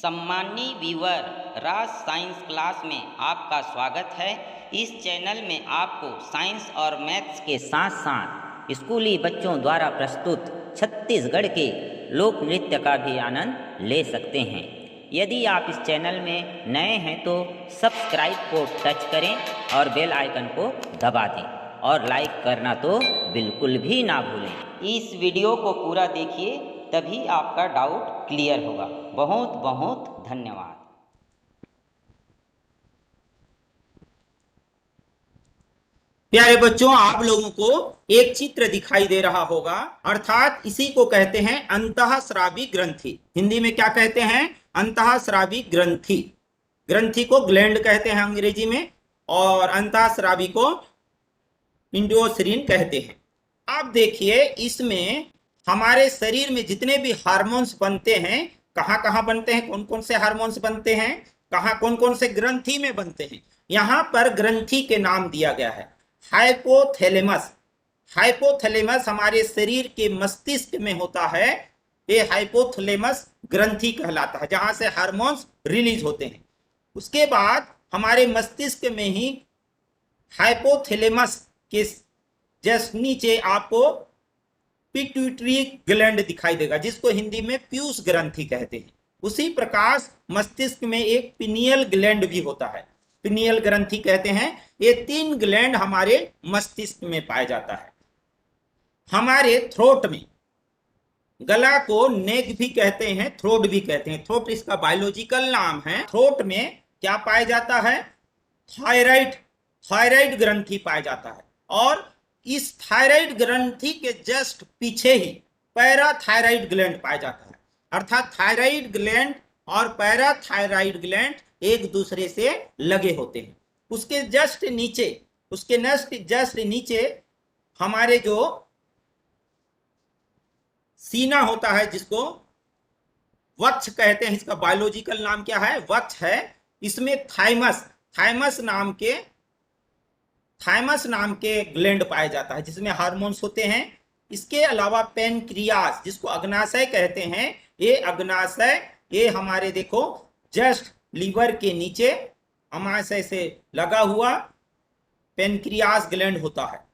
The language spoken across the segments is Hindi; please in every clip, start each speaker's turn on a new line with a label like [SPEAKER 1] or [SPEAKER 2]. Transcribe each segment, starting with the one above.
[SPEAKER 1] सम्मानीय व्यूअर, राज साइंस क्लास में आपका स्वागत है। इस चैनल में आपको साइंस और मैथ्स के साथ साथ स्कूली बच्चों द्वारा प्रस्तुत छत्तीसगढ़ के लोक नृत्य का भी आनंद ले सकते हैं। यदि आप इस चैनल में नए हैं तो सब्सक्राइब को टच करें और बेल आइकन को दबा दें और लाइक करना तो बिल्कुल भी ना भूलें। इस वीडियो को पूरा देखिए, तभी आपका डाउट क्लियर होगा। बहुत बहुत धन्यवाद।
[SPEAKER 2] प्यारे बच्चों, आप लोगों को एक चित्र दिखाई दे रहा होगा, अर्थात इसी को कहते हैं अंतःस्रावी ग्रंथि। हिंदी में क्या कहते हैं? अंतःस्रावी ग्रंथि। ग्रंथि को ग्लैंड कहते हैं अंग्रेजी में, और अंतःस्रावी को इंडोसरीन कहते हैं। आप देखिए, इसमें हमारे शरीर में जितने भी हार्मोन्स बनते हैं, कहाँ कहाँ बनते हैं, कौन कौन से हार्मोन्स बनते हैं, कहाँ कौन कौन से ग्रंथि में बनते हैं। यहाँ पर ग्रंथि के नाम दिया गया है हाइपोथैलेमस। हाइपोथैलेमस हमारे शरीर के मस्तिष्क में होता है। ये हाइपोथैलेमस ग्रंथि कहलाता है, जहां से हार्मोन्स रिलीज होते हैं। उसके बाद हमारे मस्तिष्क में ही हाइपोथैलेमस के जस्ट नीचे आपको पिट्यूटरी ग्लैंड दिखाई देगा, जिसको हिंदी में पीयूष ग्रंथि कहते हैं। उसी प्रकार मस्तिष्क में एक पिनियल ग्लैंड भी होता है, पिनियल ग्रंथि कहते हैं। ये 3 ग्लैंड हमारे मस्तिष्क में पाया जाता है। हमारे थ्रोट में, गला को नेक भी कहते हैं, थ्रोट भी कहते हैं। थ्रोट इसका बायोलॉजिकल नाम है। थ्रोट में क्या पाया जाता है? थायराइड, थायराइड ग्रंथि पाया जाता है। और इस थायराइड ग्रंथि के जस्ट पीछे ही पैराथायराइड ग्लैंड पाया जाता है। अर्थात थायराइड ग्लैंड और पैराथायराइड ग्लैंड एक दूसरे से लगे होते हैं। उसके जस्ट नीचे, उसके जस्ट नीचे हमारे जो सीना होता है, जिसको वक्ष कहते हैं, इसका बायोलॉजिकल नाम क्या है? वक्ष है। इसमें थाइमस, थाइमस नाम के ग्लैंड पाया जाता है, जिसमें हार्मोन्स होते हैं। इसके अलावा पेनक्रियास, जिसको अग्नाशय कहते हैं, ये अग्नाशय, ये हमारे देखो जस्ट लीवर के नीचे अमाशय से लगा हुआ पेनक्रियास ग्लैंड होता है।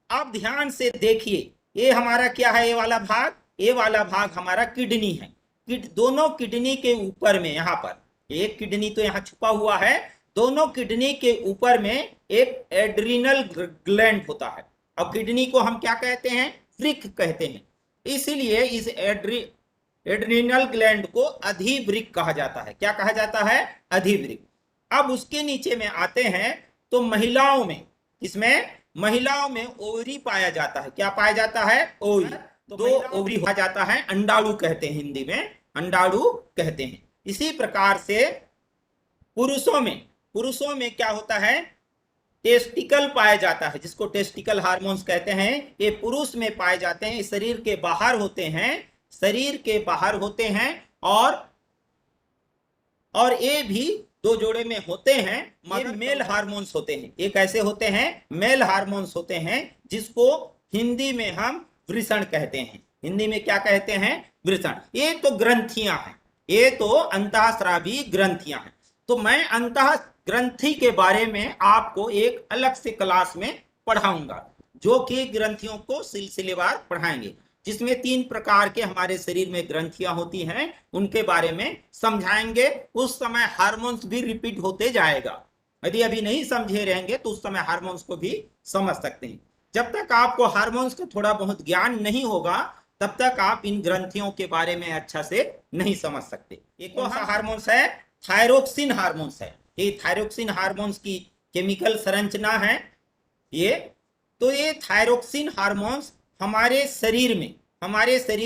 [SPEAKER 2] आप ध्यान से देखिए, ये हमारा क्या है? ये वाला भाग, ये वाला भाग हमारा किडनी है। दोनों किडनी के ऊपर में, यहाँ पर एक किडनी तो यहाँ छुपा हुआ है, दोनों किडनी के ऊपर में एक एड्रिनल ग्लैंड होता है। और किडनी को हम क्या कहते हैं? वृक्क कहते हैं। इसलिए इस एड्रिनल ग्लैंड को अधिवृक्क कहा जाता है। क्या कहा जाता है? अधिवृक्क। अब उसके नीचे में आते हैं तो महिलाओं में, इसमें महिलाओं में ओवरी पाया जाता है। क्या पाया जाता है? ओवरी। तो 2 ओवरी पाया जाता है, अंडाणु कहते हैं, हिंदी में अंडाणु कहते हैं। इसी प्रकार से पुरुषों में क्या होता है? टेस्टिकल पाया जाता है, जिसको टेस्टिकल हार्मोन्स कहते हैं। ये पुरुष में पाए जाते हैं, शरीर के बाहर होते हैं, शरीर के बाहर होते हैं। और ये भी 2 जोड़े में होते हैं, मगर मेल हार्मोन्स होते हैं। ये कैसे होते हैं? मेल हार्मोन्स होते हैं, जिसको हिंदी में हम वृषण कहते हैं। हिंदी में क्या कहते हैं? वृषण। ये तो ग्रंथियां हैं, ये तो अंतःस्रावी ग्रंथियां हैं। तो मैं अंतः ग्रंथि के बारे में आपको एक अलग से क्लास में पढ़ाऊंगा, जो कि ग्रंथियों को सिलसिलेवार पढ़ाएंगे, जिसमें 3 प्रकार के हमारे शरीर में ग्रंथियां होती हैं, उनके बारे में समझाएंगे। उस समय हार्मोन्स भी रिपीट होते जाएगा। यदि अभी नहीं समझे रहेंगे तो उस समय हार्मोन्स को भी समझ सकते हैं। जब तक आपको हार्मोन्स का थोड़ा बहुत ज्ञान नहीं होगा, तब तक आप इन ग्रंथियों के बारे में अच्छा से नहीं समझ सकते। एक कौन सा हार्मोन्स है? थायरोक्सिन हार्मोन्स है। ये थायरोक्सिन हार्मोन्स की केमिकल संरचना है ये। तो ये थायरोक्सिन हार्मोन्स हमारे शरीर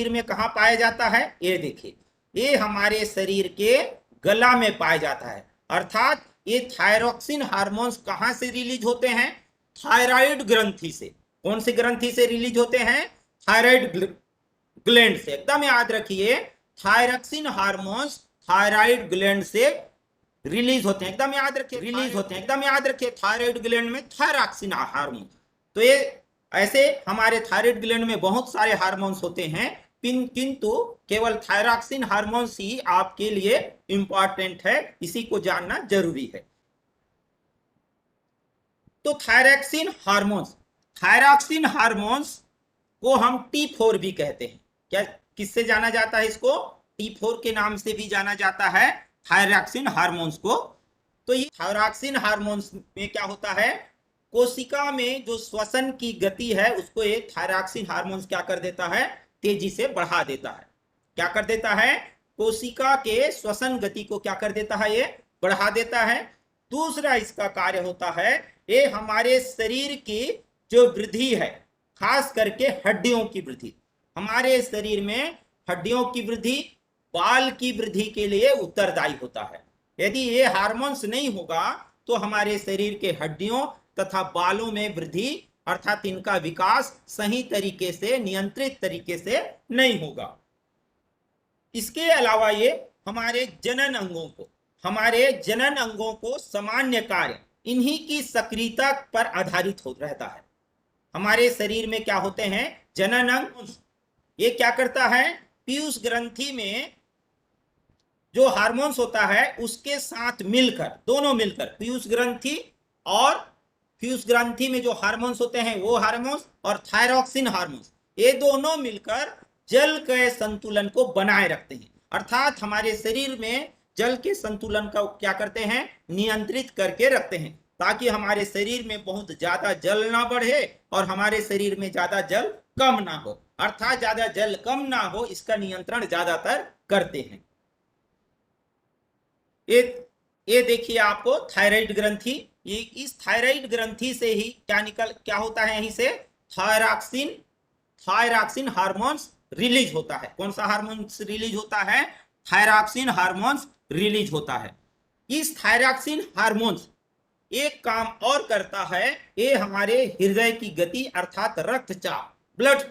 [SPEAKER 2] में कहाँ पाया जाता है? ये देखिए, ये हमारे शरीर के गला में पाया जाता है। अर्थात ये थायरोक्सिन हार्मोन्स कहाँ से रिलीज होते हैं? थायराइड ग्रंथि से। कौन सी ग्रंथि से रिलीज होते हैं? थायराइड ग्लैंड से। एकदम याद रखिए, थायरोक्सिन हार्मोन्स थायराइड ग्लैंड से रिलीज होते हैं। एकदम याद रखिए, थायराइड ग्लैंड में थायरोक्सिन हार्मोन। तो ये ऐसे हमारे थायराइड ग्लैंड में बहुत सारे हार्मोन्स होते हैं, किंतु केवल थायरॉक्सिन हार्मोन्स ही आपके लिए इंपॉर्टेंट है, इसी को जानना जरूरी है। तो थायरॉक्सिन हार्मोन्स को हम T4 भी कहते हैं। क्या किससे जाना जाता है इसको? T4 के नाम से भी जाना जाता है थायरॉक्सिन हार्मोन्स को। तो ये थायरॉक्सिन हार्मोन्स में क्या होता है, कोशिका में जो श्वसन की गति है उसको ये थायरॉक्सिन हार्मोन्स क्या कर देता है, तेजी से बढ़ा देता है। क्या कर देता है? कोशिका के श्वसन गति को क्या कर देता है, ये बढ़ा देता है। दूसरा इसका कार्य होता है, ये हमारे शरीर की जो वृद्धि है, खास करके हड्डियों की वृद्धि, हमारे शरीर में हड्डियों की वृद्धि, बाल की वृद्धि के लिए उत्तरदायी होता है। यदि ये हार्मोन्स नहीं होगा तो हमारे शरीर के हड्डियों तथा बालों में वृद्धि अर्थात इनका विकास सही तरीके से, नियंत्रित तरीके से नहीं होगा। इसके अलावा ये हमारे जनन अंगों को सामान्य कार्य इन्हीं की सक्रियता पर आधारित हो रहता है। हमारे शरीर में क्या होते हैं, जनन अंग, ये क्या करता है, पीयूष ग्रंथि में जो हार्मोन्स होता है उसके साथ मिलकर, दोनों मिलकर, पीयूष ग्रंथि में जो हार्मोन्स होते हैं वो हार्मोन्स और थायरॉक्सिन हार्मोन्स, ये दोनों मिलकर जल के संतुलन को बनाए रखते हैं। अर्थात हमारे शरीर में जल के संतुलन का क्या करते हैं, नियंत्रित करके रखते हैं, ताकि हमारे शरीर में बहुत ज्यादा जल ना बढ़े और हमारे शरीर में ज्यादा जल कम ना हो। अर्थात ज्यादा जल कम ना हो, इसका नियंत्रण ज्यादातर करते हैं। ये देखिए आपको थायराइड ग्रंथि, ये इस थायराइड ग्रंथि से ही क्या होता है, यहीं से थायरॉक्सिन हार्मोन्स रिलीज होता है। कौन सा हार्मोन्स रिलीज होता है? थायरॉक्सिन हार्मोन्स रिलीज होता है। इस थायरॉक्सिन हार्मोन्स एक काम और करता है, ये हमारे हृदय की गति अर्थात रक्तचाप, ब्लड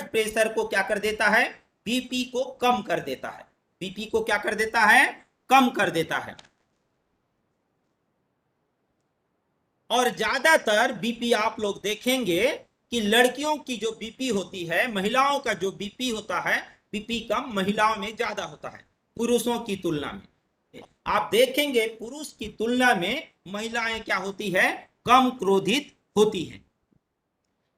[SPEAKER 2] प्रेशर को क्या कर देता है, बीपी को कम कर देता है। बीपी को क्या कर देता है, कम कर देता है। और ज्यादातर बीपी आप लोग देखेंगे कि लड़कियों की जो बीपी होती है, महिलाओं का जो बीपी होता है, बीपी कम महिलाओं में ज्यादा होता है पुरुषों की तुलना में। आप देखेंगे पुरुष की तुलना में महिलाएं क्या होती है, कम क्रोधित होती हैं।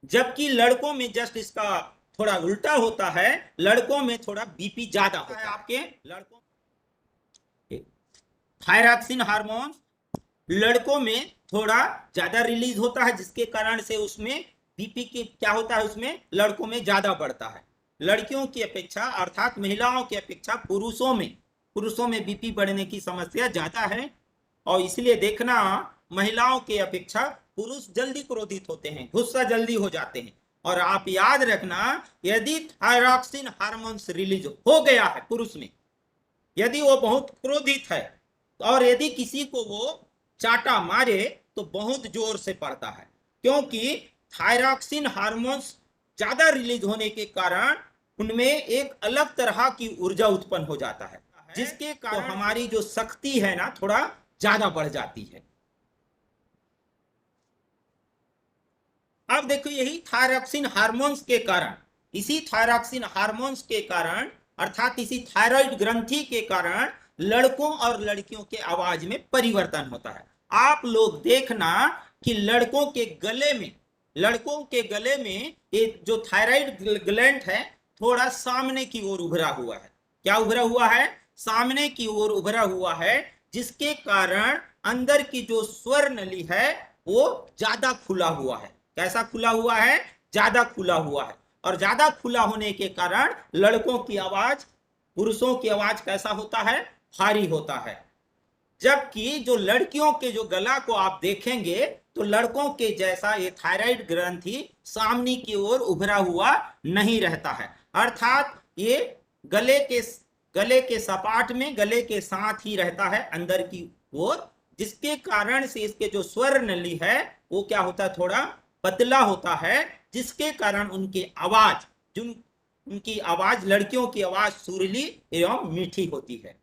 [SPEAKER 2] जबकि लड़कों में जस्ट इसका थोड़ा उल्टा होता है, लड़कों में थोड़ा बीपी ज्यादा होता है। आपके लड़कों थायरॉक्सिन हार्मोन लड़कों में थोड़ा ज्यादा रिलीज होता है, जिसके कारण से उसमें बीपी की क्या होता है, उसमें लड़कों में ज्यादा बढ़ता है। लड़कियों की अपेक्षा अर्थात महिलाओं की अपेक्षा पुरुषों में बीपी बढ़ने की समस्या ज्यादा है। और इसलिए देखना, महिलाओं के अपेक्षा पुरुष जल्दी क्रोधित होते हैं, गुस्सा जल्दी हो जाते हैं। और आप याद रखना, यदि थायरॉक्सिन हार्मोन्स रिलीज हो गया है पुरुष में, यदि वो बहुत क्रोधित है और यदि किसी को वो चाटा मारे तो बहुत जोर से पड़ता है, क्योंकि थायरॉक्सिन हार्मोन्स ज्यादा रिलीज होने के कारण उनमें एक अलग तरह की ऊर्जा उत्पन्न हो जाता है, जिसके कारण हमारी जो शक्ति है ना, थोड़ा ज्यादा बढ़ जाती है। अब देखो, यही थायरॉक्सिन हार्मोन्स के कारण, इसी थायरॉक्सिन हार्मोन्स के कारण अर्थात इसी थायराइड ग्रंथि के कारण लड़कों और लड़कियों के आवाज में परिवर्तन होता है। आप लोग देखना कि लड़कों के गले में ये जो थायराइड ग्लैंड है थोड़ा सामने की ओर उभरा हुआ है। क्या उभरा हुआ है? सामने की ओर उभरा हुआ है, जिसके कारण अंदर की जो स्वर नली है वो ज्यादा खुला हुआ है। कैसा खुला हुआ है? ज्यादा खुला हुआ है। और ज्यादा खुला होने के कारण लड़कों की आवाज, पुरुषों की आवाज कैसा होता है? भारी होता है। जबकि जो लड़कियों के जो गला को आप देखेंगे तो लड़कों के जैसा ये थायराइड ग्रंथि सामने की ओर उभरा हुआ नहीं रहता है। अर्थात ये गले के सपाट में, गले के साथ ही रहता है अंदर की ओर, जिसके कारण से इसके जो स्वर नली है वो क्या होता है? थोड़ा पतला होता है, जिसके कारण उनकी आवाज लड़कियों की आवाज सुरीली एवं मीठी होती है।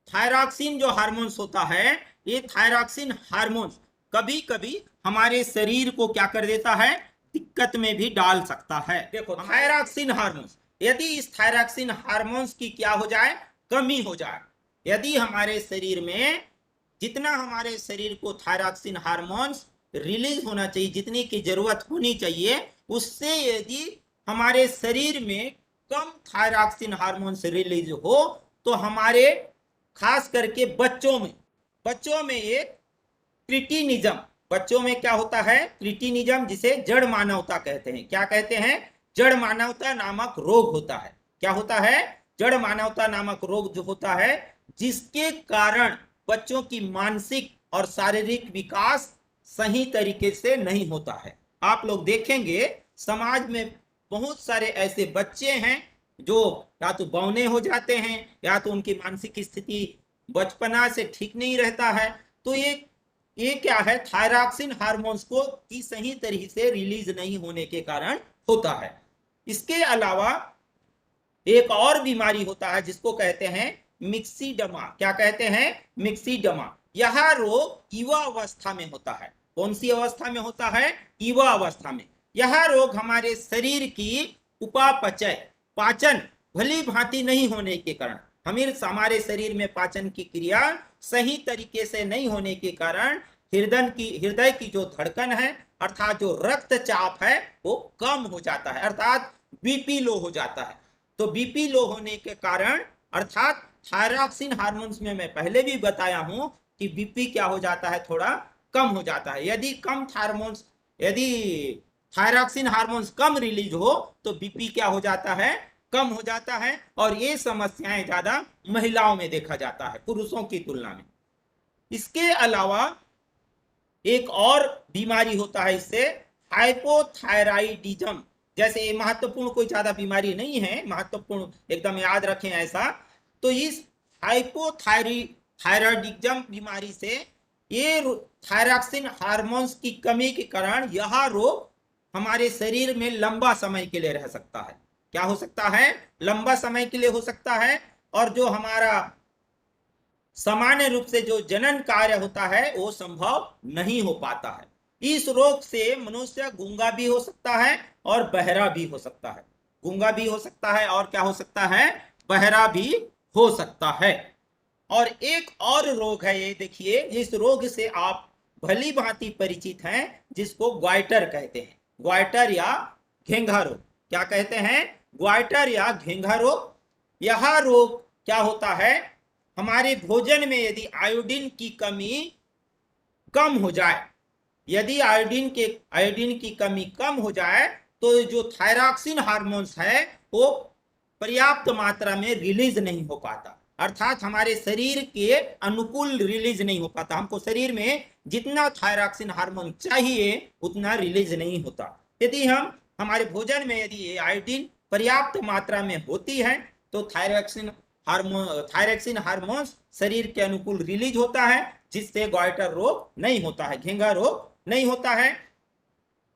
[SPEAKER 2] थायरॉक्सिन जो हार्मोन्स होता है, ये थायरॉक्सिन हार्मोन्स कभी कभी हमारे शरीर को क्या कर देता है? दिक्कत में भी डाल सकता है। देखो, थायरॉक्सिन हार्मोन्स यदि इस थायरॉक्सिन हार्मोन्स की क्या हो जाए, कमी हो जाए, यदि हमारे शरीर में जितना हमारे शरीर को थायरॉक्सिन हार्मोन्स रिलीज होना चाहिए, जितनी की जरूरत होनी चाहिए, उससे यदि हमारे शरीर में कम थायरॉक्सिन हार्मोन्स रिलीज हो तो हमारे खास करके बच्चों में एक क्रिटिनिज्म, बच्चों में क्या होता है, क्रिटिनिज्म, जिसे जड़ मानवता कहते हैं। क्या कहते हैं? जड़ मानवता नामक रोग होता है। क्या होता है? जड़ मानवता नामक रोग जो होता है, जिसके कारण बच्चों की मानसिक और शारीरिक विकास सही तरीके से नहीं होता है। आप लोग देखेंगे समाज में बहुत सारे ऐसे बच्चे हैं जो या तो बौने हो जाते हैं या तो उनकी मानसिक स्थिति बचपना से ठीक नहीं रहता है। तो ये क्या है, थायरॉक्सिन हार्मोन्स को की सही तरीके से रिलीज नहीं होने के कारण होता है। इसके अलावा एक और बीमारी होता है जिसको कहते हैं मिक्सीडमा। क्या कहते हैं? मिक्सीडमा। यह रोग युवा अवस्था में होता है। कौन सी अवस्था में होता है? युवा अवस्था में। यह रोग हमारे शरीर की उपापचय, पाचन भली भांति नहीं होने के कारण, हमारे शरीर में पाचन की क्रिया सही तरीके से नहीं होने के कारण हृदय की जो धड़कन है अर्थात जो रक्तचाप है वो कम हो जाता है, अर्थात बीपी लो हो जाता है। तो बीपी लो होने के कारण अर्थात थायरॉक्सिन हार्मोन्स में मैं पहले भी बताया हूं कि बीपी क्या हो जाता है, थोड़ा कम हो जाता है। यदि थायरॉक्सिन हार्मोन्स कम रिलीज हो तो बीपी क्या हो जाता है, कम हो जाता है। और ये समस्याएं ज्यादा महिलाओं में देखा जाता है पुरुषों की तुलना में। इसके अलावा एक और बीमारी होता है इससे, हाइपोथायराइडिज्म। जैसे महत्वपूर्ण कोई ज्यादा बीमारी नहीं है, महत्वपूर्ण एकदम याद रखें ऐसा। तो इस हाइपोथायराइडिज्म बीमारी से ये थायरॉक्सिन हार्मोन्स की कमी के कारण यह रोग हमारे शरीर में लंबा समय के लिए रह सकता है। क्या हो सकता है? लंबा समय के लिए हो सकता है। और जो हमारा सामान्य रूप से जो जनन कार्य होता है वो संभव नहीं हो पाता है। इस रोग से मनुष्य गूंगा भी हो सकता है और बहरा भी हो सकता है। गूंगा भी हो सकता है और क्या हो सकता है, बहरा भी हो सकता है। और एक और रोग है, ये देखिए, इस रोग से आप भली भांति परिचित हैं, जिसको ग्वाइटर कहते हैं। ग्वाइटर या घेंघा रोग। क्या कहते हैं? ग्वाइटर या घेंघा रोग। यह रोग क्या होता है, हमारे भोजन में यदि आयोडीन की कमी कम हो जाए, यदि आयोडीन की कमी कम हो जाए तो जो थायरॉक्सिन हार्मोन्स है वो पर्याप्त मात्रा में रिलीज नहीं हो पाता, अर्थात हमारे शरीर के अनुकूल रिलीज नहीं हो पाता। हमको शरीर में जितना थायरॉक्सिन हार्मोन चाहिए उतना रिलीज नहीं होता। यदि हमारे भोजन में यदि आयोडीन पर्याप्त मात्रा में होती है तो थायरॉक्सिन हार्मोन्स शरीर के अनुकूल रिलीज होता है, जिससे ग्वाइटर रोग नहीं होता है, घेंघा रोग नहीं होता है।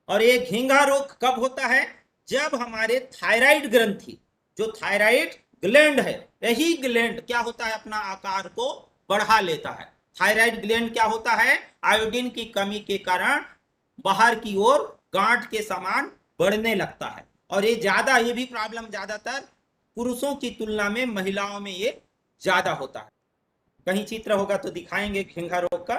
[SPEAKER 2] और ये घेंघा रोग कब होता है? जब हमारे थायराइड ग्रंथि, जो थायराइड ग्लैंड है, यही ग्लैंड क्या होता है, अपना आकार को बढ़ा लेता है। थायराइड ग्लैंड क्या होता है, आयोडीन की कमी के कारण बाहर की ओर गांठ के समान बढ़ने लगता है। और ये भी प्रॉब्लम ज्यादातर पुरुषों की तुलना में महिलाओं में ये ज्यादा होता है। कहीं चित्र होगा तो दिखाएंगे घेंघा रोग का।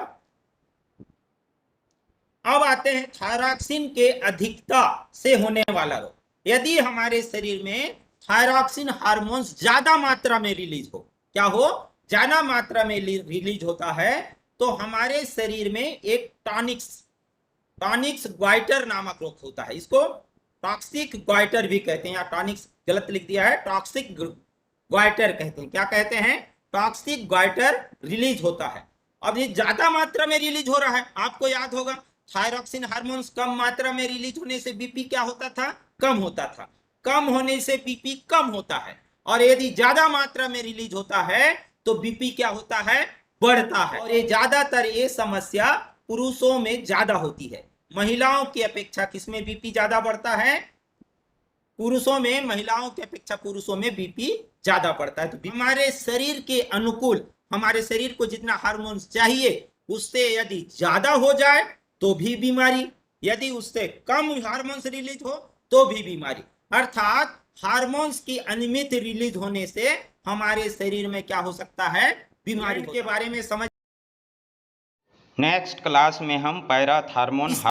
[SPEAKER 2] अब आते हैं थायरॉक्सिन के अधिकता से होने वाला रोग। यदि हमारे शरीर में थायरॉक्सिन हार्मोन्स ज्यादा मात्रा में रिलीज हो, क्या हो, ज्यादा मात्रा में रिलीज होता है, तो हमारे शरीर में एक टॉनिक्स ग्वाइटर नामक रोग होता है। इसको टॉक्सिक ग्वाइटर भी कहते हैं, या टॉनिक्स गलत लिख दिया है, टॉक्सिक ग्वाइटर कहते हैं। क्या कहते हैं? टॉक्सिक ग्वाइटर रिलीज होता है। अब ये ज्यादा मात्रा में रिलीज हो रहा है, आपको याद होगा थायरॉक्सिन हार्मोन्स कम मात्रा में रिलीज होने से बीपी क्या होता था, कम होता था। कम होने से बीपी कम होता है। और यदि ज्यादा मात्रा में रिलीज होता है तो बीपी क्या होता है, बढ़ता है। और ये ज्यादातर ये समस्या पुरुषों में ज्यादा होती है। महिलाओं की अपेक्षा किसमें बीपी ज्यादा बढ़ता है? पुरुषों में। महिलाओं की अपेक्षा पुरुषों में बीपी ज्यादा बढ़ता है। तो हमारे शरीर के अनुकूल, हमारे शरीर को जितना हार्मोन्स चाहिए उससे यदि ज्यादा हो जाए तो भी बीमारी, यदि उससे कम हार्मोन्स रिलीज हो तो भी बीमारी। अर्थात हार्मोन्स की अनियमित रिलीज होने से हमारे शरीर में क्या हो सकता है, बीमारी के बारे में समझ।
[SPEAKER 1] नेक्स्ट क्लास में हम पैराथार्मोन